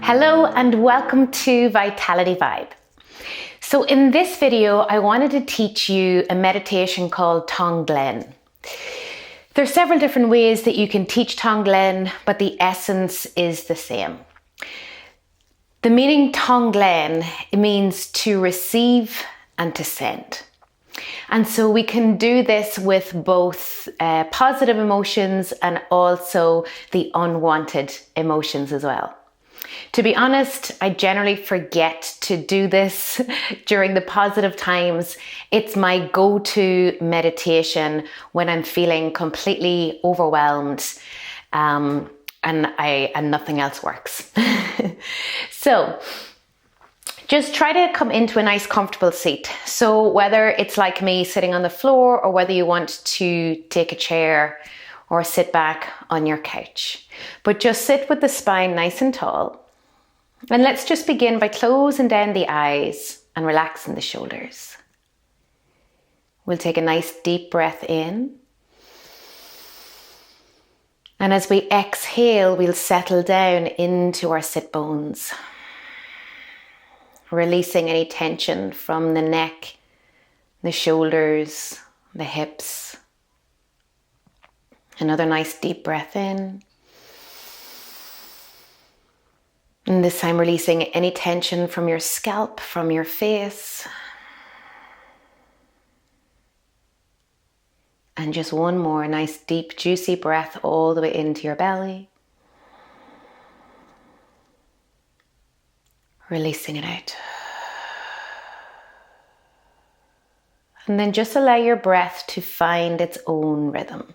Hello and welcome to Vitality Vibe. So in this video, I wanted to teach you a meditation called Tonglen. There's several different ways that you can teach Tonglen, but the essence is the same. The meaning Tonglen, it means to receive and to send. And so we can do this with both positive emotions and also the unwanted emotions as well. To be honest, I generally forget to do this during the positive times. It's my go-to meditation when I'm feeling completely overwhelmed and nothing else works. So just try to come into a nice comfortable seat. So whether it's like me sitting on the floor or whether you want to take a chair or sit back on your couch. But just sit with the spine nice and tall. And let's just begin by closing down the eyes and relaxing the shoulders. We'll take a nice deep breath in. And as we exhale, we'll settle down into our sit bones, releasing any tension from the neck, the shoulders, the hips. Another nice deep breath in. And this time releasing any tension from your scalp, from your face. And just one more nice deep juicy breath all the way into your belly. Releasing it out. And then just allow your breath to find its own rhythm.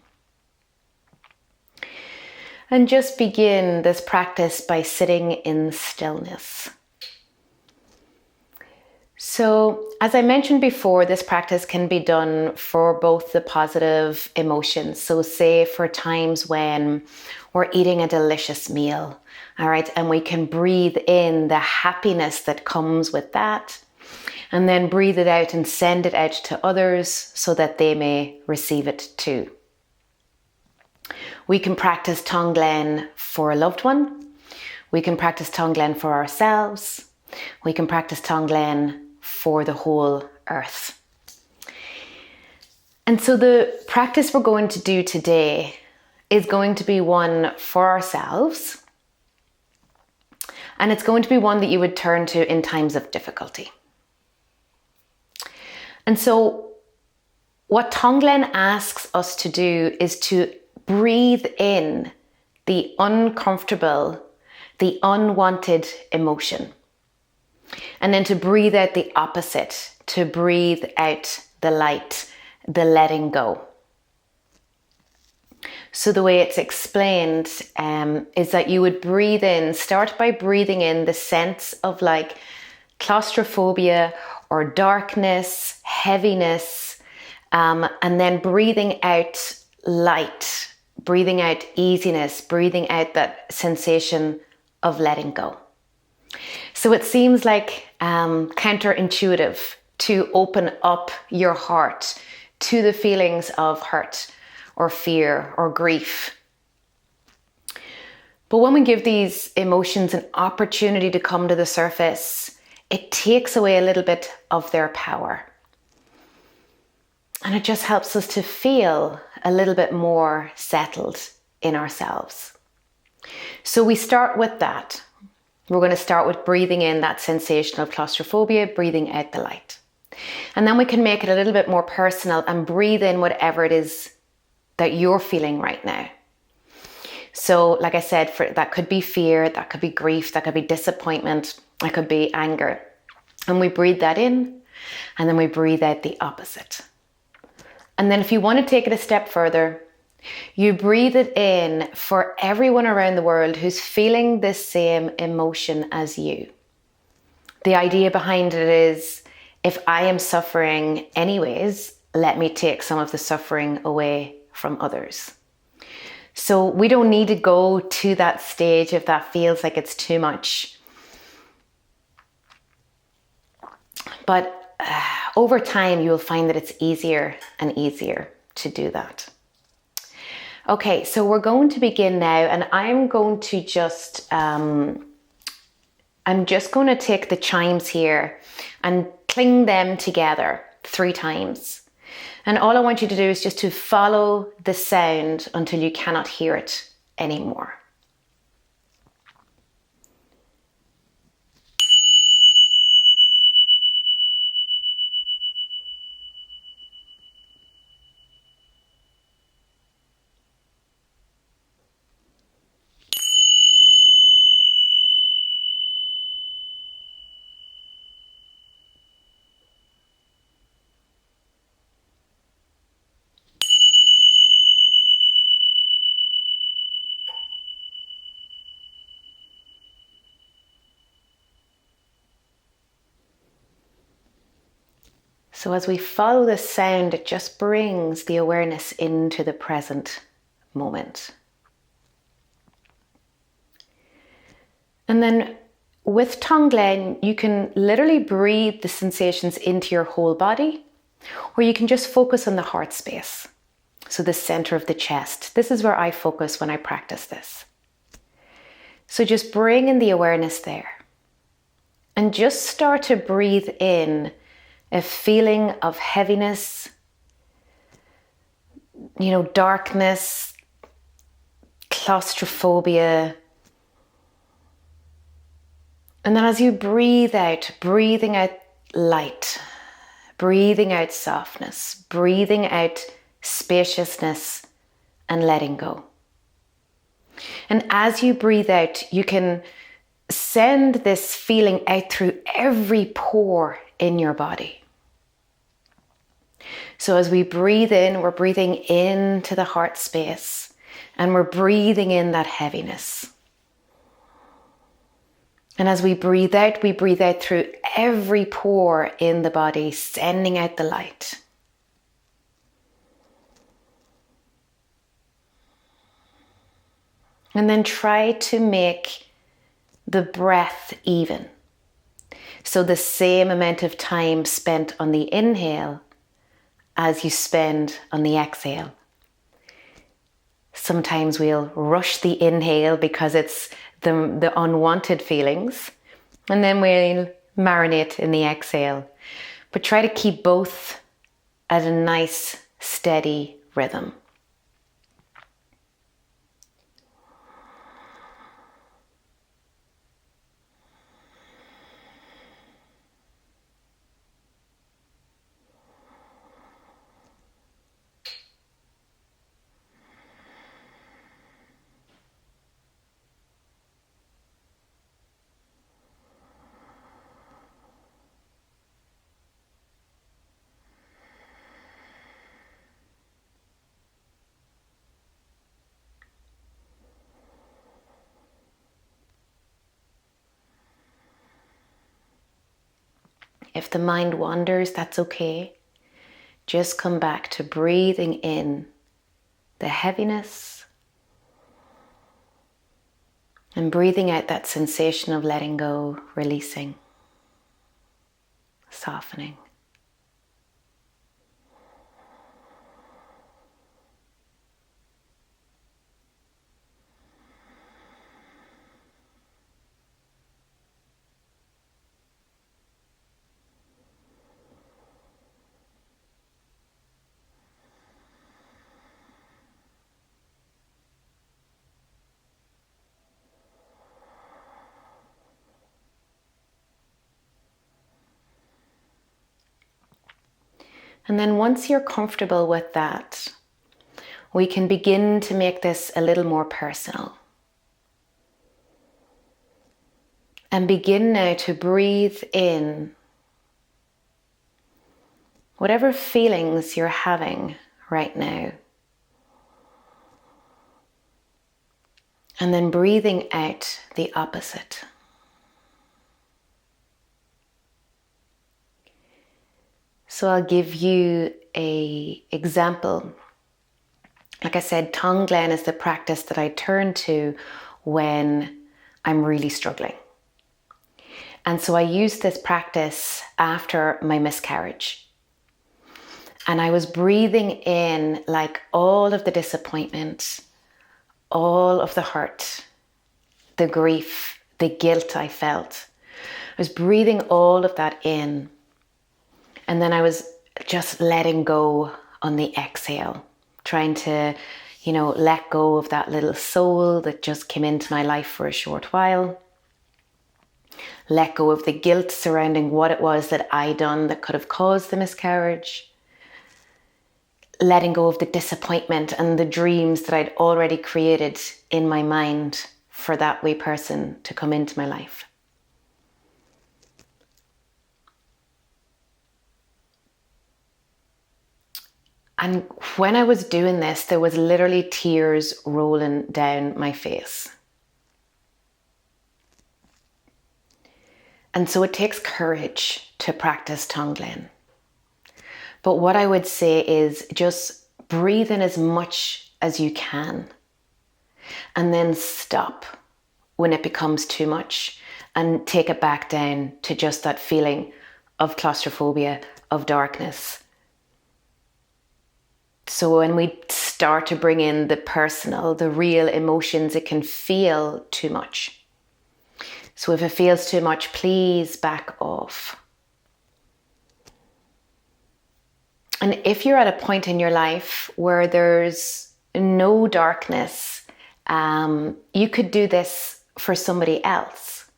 And just begin this practice by sitting in stillness. So, as I mentioned before, this practice can be done for both the positive emotions. So say for times when we're eating a delicious meal, all right, and we can breathe in the happiness that comes with that, and then breathe it out and send it out to others so that they may receive it too. We can practice Tonglen for a loved one. We can practice Tonglen for ourselves. We can practice Tonglen for the whole earth. And so the practice we're going to do today is going to be one for ourselves. And it's going to be one that you would turn to in times of difficulty. And so what Tonglen asks us to do is to breathe in the uncomfortable, the unwanted emotion. And then to breathe out the opposite, to breathe out the light, the letting go. So the way it's explained is that you would breathe in, start by breathing in the sense of like claustrophobia or darkness, heaviness, and then breathing out light, breathing out easiness, breathing out that sensation of letting go. So it seems like counterintuitive to open up your heart to the feelings of hurt or fear or grief. But when we give these emotions an opportunity to come to the surface, it takes away a little bit of their power. And it just helps us to feel a little bit more settled in ourselves. So we start with that. We're going to start with breathing in that sensation of claustrophobia, breathing out the light. And then we can make it a little bit more personal and breathe in whatever it is that you're feeling right now. So like I said, that could be fear, that could be grief, that could be disappointment, that could be anger. And we breathe that in and then we breathe out the opposite. And then if you want to take it a step further, you breathe it in for everyone around the world who's feeling this same emotion as you. The idea behind it is, if I am suffering anyways, let me take some of the suffering away from others. So we don't need to go to that stage if that feels like it's too much. But over time, you'll find that it's easier and easier to do that. Okay, so we're going to begin now, and I'm going to just I'm just going to take the chimes here and cling them together 3 times. And all I want you to do is just to follow the sound until you cannot hear it anymore. So as we follow the sound, it just brings the awareness into the present moment. And then with Tonglen, you can literally breathe the sensations into your whole body, or you can just focus on the heart space. So the center of the chest. This is where I focus when I practice this. So just bring in the awareness there. And just start to breathe in a feeling of heaviness, darkness, claustrophobia. And then as you breathe out, breathing out light, breathing out softness, breathing out spaciousness and letting go. And as you breathe out, you can send this feeling out through every pore in your body. So as we breathe in, we're breathing into the heart space and we're breathing in that heaviness. And as we breathe out through every pore in the body, sending out the light. And then try to make the breath even. So the same amount of time spent on the inhale as you spend on the exhale. Sometimes we'll rush the inhale because it's the unwanted feelings, and then we'll marinate in the exhale. But try to keep both at a nice, steady rhythm. If the mind wanders, that's okay. Just come back to breathing in the heaviness and breathing out that sensation of letting go, releasing, softening. And then once you're comfortable with that, we can begin to make this a little more personal. And begin now to breathe in whatever feelings you're having right now. And then breathing out the opposite. So I'll give you an example. Like I said, Tonglen is the practice that I turn to when I'm really struggling. And so I used this practice after my miscarriage. And I was breathing in like all of the disappointment, all of the hurt, the grief, the guilt I felt. was breathing all of that in. And then I was just letting go on the exhale, trying to, let go of that little soul that just came into my life for a short while. Let go of the guilt surrounding what it was that I done that could have caused the miscarriage. Letting go of the disappointment and the dreams that I'd already created in my mind for that wee person to come into my life. And when I was doing this, there was literally tears rolling down my face. And so it takes courage to practice Tonglen. But what I would say is just breathe in as much as you can. And then stop when it becomes too much and take it back down to just that feeling of claustrophobia, of darkness. So when we start to bring in the personal, the real emotions, it can feel too much. So if it feels too much, please back off. And if you're at a point in your life where there's no darkness, you could do this for somebody else.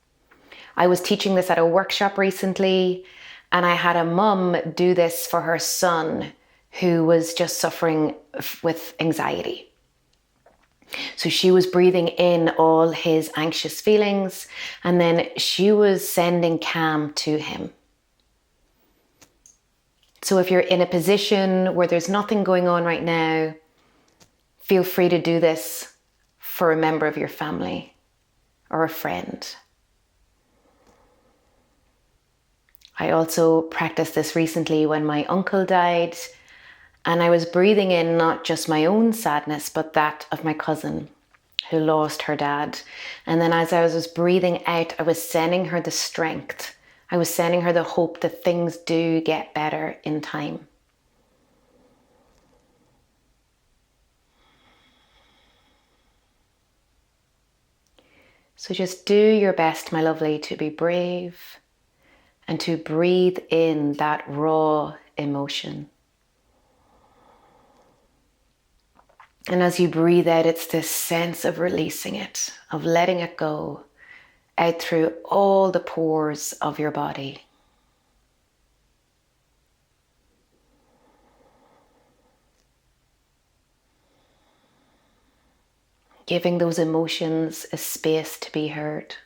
I was teaching this at a workshop recently, and I had a mum do this for her son who was just suffering with anxiety. So she was breathing in all his anxious feelings, and then she was sending calm to him. So if you're in a position where there's nothing going on right now, feel free to do this for a member of your family or a friend. I also practiced this recently when my uncle died, and I was breathing in not just my own sadness, but that of my cousin who lost her dad. And then as I was breathing out, I was sending her the strength. I was sending her the hope that things do get better in time. So just do your best, my lovely, to be brave and to breathe in that raw emotion. And as you breathe out, it's this sense of releasing it, of letting it go out through all the pores of your body. Giving those emotions a space to be heard.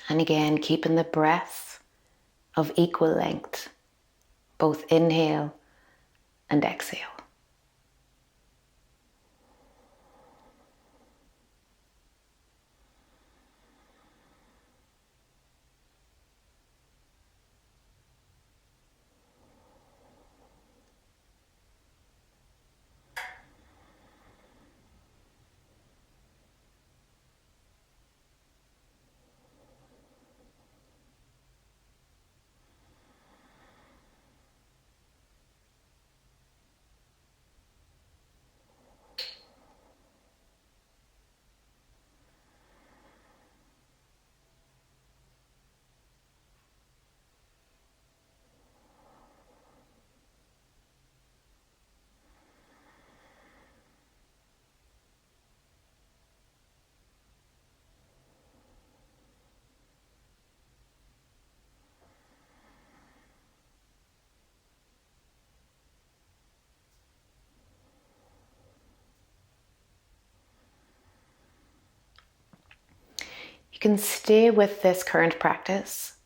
And again, keeping the breath of equal length, both inhale and exhale. You can stay with this current practice,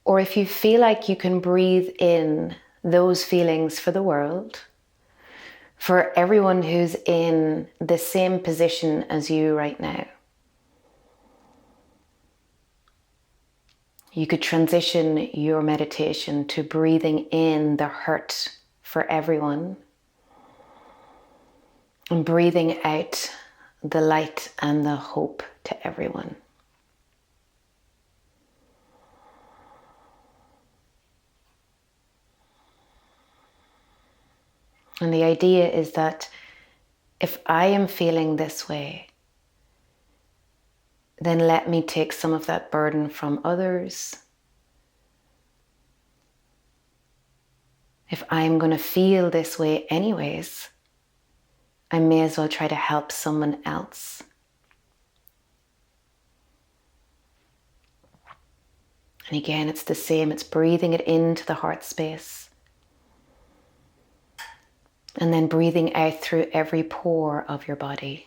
or if you feel like you can breathe in those feelings for the world, for everyone who's in the same position as you right now. You could transition your meditation to breathing in the hurt for everyone and breathing out the light and the hope to everyone. And the idea is that if I am feeling this way, then let me take some of that burden from others. If I'm going to feel this way anyways, I may as well try to help someone else. And again, it's the same. It's breathing it into the heart space. And then breathing out through every pore of your body.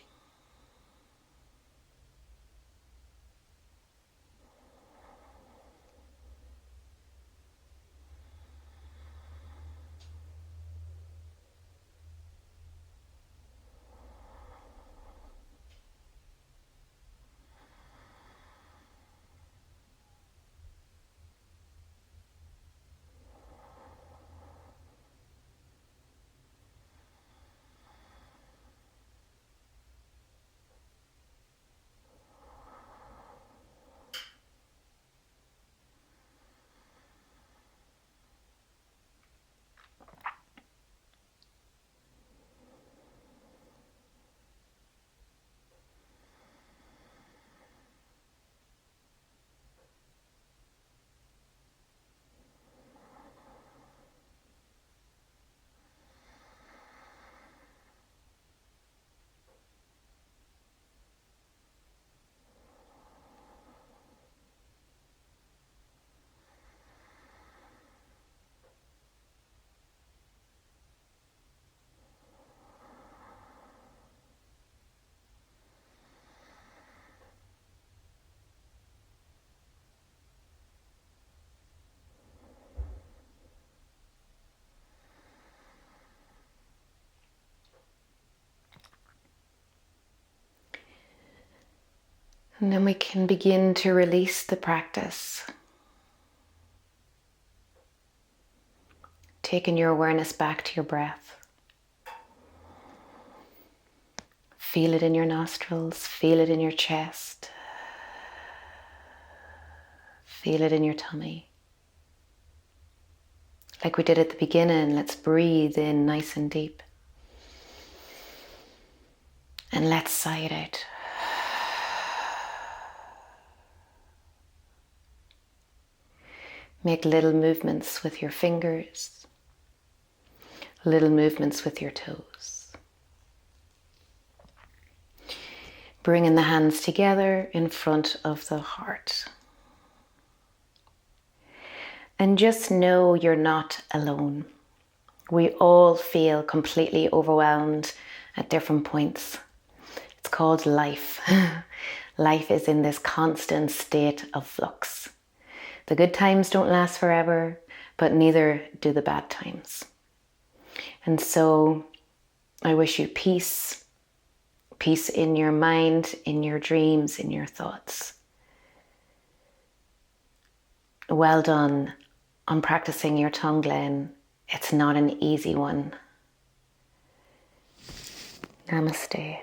And then we can begin to release the practice. Taking your awareness back to your breath. Feel it in your nostrils, feel it in your chest. Feel it in your tummy. Like we did at the beginning, let's breathe in nice and deep. And let's sigh it out. Make little movements with your fingers, little movements with your toes. Bringing the hands together in front of the heart. And just know you're not alone. We all feel completely overwhelmed at different points. It's called life. Life is in this constant state of flux. The good times don't last forever, but neither do the bad times. And so I wish you peace. Peace in your mind, in your dreams, in your thoughts. Well done on practicing your Tonglen. It's not an easy one. Namaste.